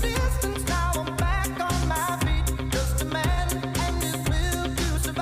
Distance now I'm back on my feet. Just a man and his will to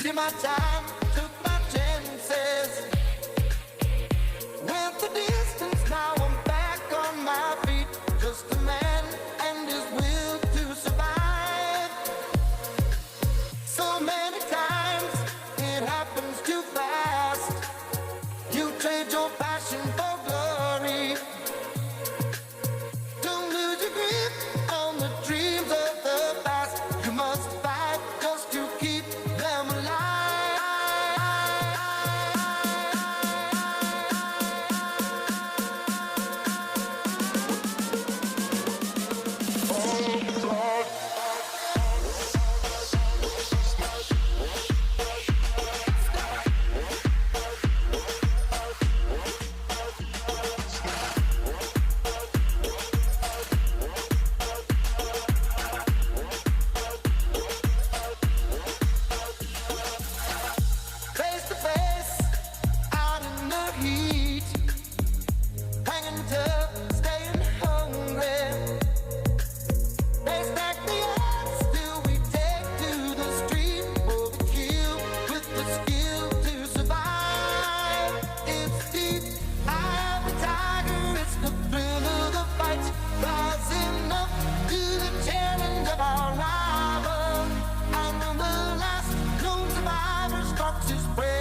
Did my time, took my chances. Went the distance, now I'm back on my feet. Just a man and his will to survive. So many times it happens too fast. You trade your passion for glory. Don't lose your grip on the dreams of the past. You must fight just to keep them alive. Face to face, out in the heat, hanging tough, staying hungry. They stack the odds till we take to the street for the kill with the skill to survive. It's deep, eye of the tiger, it's the thrill of the fight, rising up to the challenge of our rival. And when the last known survivor starts his prayer,